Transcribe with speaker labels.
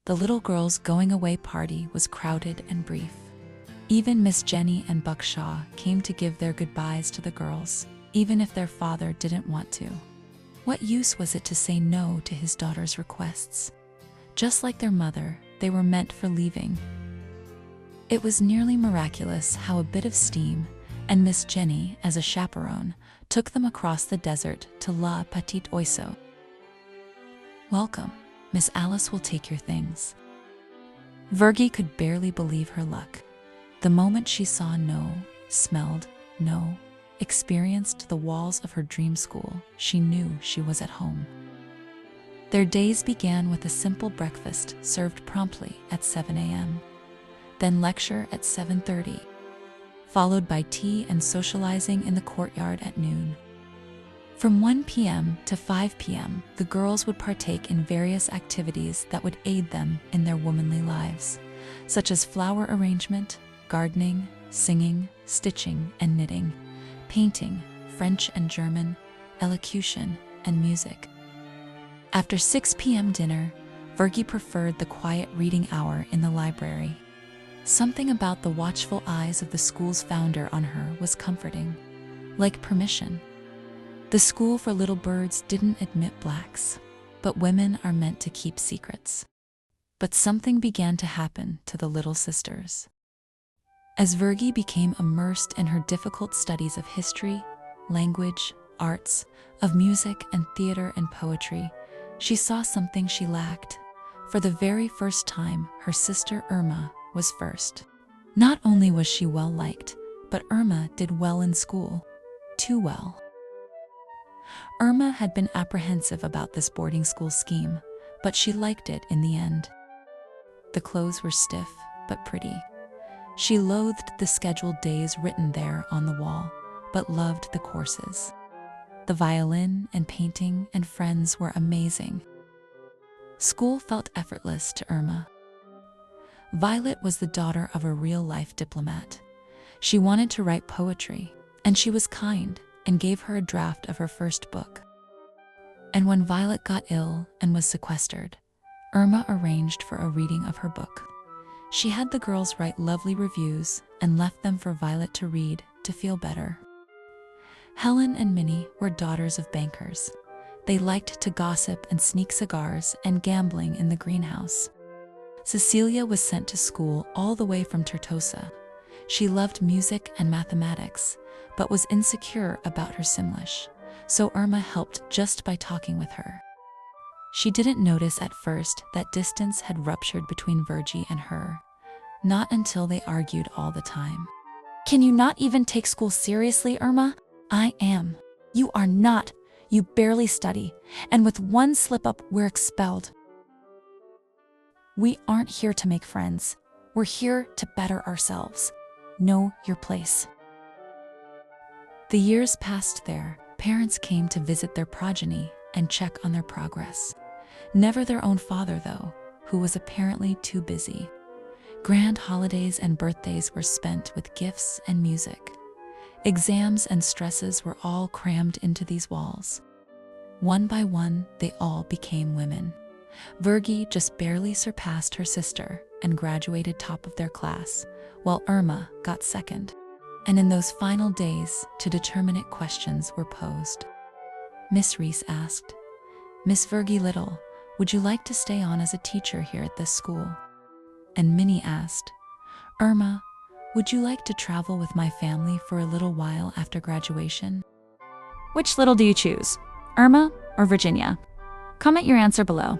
Speaker 1: The little girls' going-away party was crowded and brief. Even Miss Jenny and Buck Shaw came to give their goodbyes to the girls, even if their father didn't want to. What use was it to say no to his daughter's requests? Just like their mother, they were meant for leaving. It was nearly miraculous how a bit of steam, and Miss Jenny, as a chaperone, took them across the desert to La Petite Oiseau. "Welcome. Miss Alice will take your things." Virgie could barely believe her luck. The moment she saw no, smelled no, experienced the walls of her dream school, she knew she was at home. Their days began with a simple breakfast served promptly at 7 a.m., then lecture at 7:30, followed by tea and socializing in the courtyard at noon. From 1 p.m. to 5 p.m., the girls would partake in various activities that would aid them in their womanly lives, such as flower arrangement, gardening, singing, stitching and knitting, painting, French and German, elocution, and music. After 6 p.m. dinner, Virgie preferred the quiet reading hour in the library. Something about the watchful eyes of the school's founder on her was comforting, like permission. The school for little birds didn't admit blacks, but women are meant to keep secrets. But something began to happen to the little sisters. As Virgie became immersed in her difficult studies of history, language, arts, of music and theater and poetry, she saw something she lacked. For the very first time, her sister Irma was first. Not only was she well liked, but Irma did well in school. Too well. Irma had been apprehensive about this boarding school scheme, but she liked it in the end. The clothes were stiff, but pretty. She loathed the scheduled days written there on the wall, but loved the courses. The violin and painting and friends were amazing. School felt effortless to Irma. Violet was the daughter of a real-life diplomat. She wanted to write poetry, and she was kind and gave her a draft of her first book. And when Violet got ill and was sequestered, Irma arranged for a reading of her book. She had the girls write lovely reviews and left them for Violet to read to feel better. Helen and Minnie were daughters of bankers. They liked to gossip and sneak cigars and gambling in the greenhouse. Cecilia was sent to school all the way from Tortosa. She loved music and mathematics, but was insecure about her Simlish, so Irma helped just by talking with her. She didn't notice at first that distance had ruptured between Virgie and her, not until they argued all the time.
Speaker 2: "Can you not even take school seriously, Irma?"
Speaker 1: "I am."
Speaker 2: "You are not. You barely study, and with one slip-up, we're expelled." "We aren't here to make friends. We're here to better ourselves. Know your place."
Speaker 1: The years passed there. Parents came to visit their progeny and check on their progress. Never their own father, though, who was apparently too busy. Grand holidays and birthdays were spent with gifts and music. Exams and stresses were all crammed into these walls. One by one, they all became women. Virgie just barely surpassed her sister and graduated top of their class, while Irma got second. And in those final days, two determinate questions were posed. Miss Reese asked, "Miss Virgie Little, would you like to stay on as a teacher here at this school?" And Minnie asked, "Irma, would you like to travel with my family for a little while after graduation?"
Speaker 2: Which little do you choose, Irma or Virginia? Comment your answer below.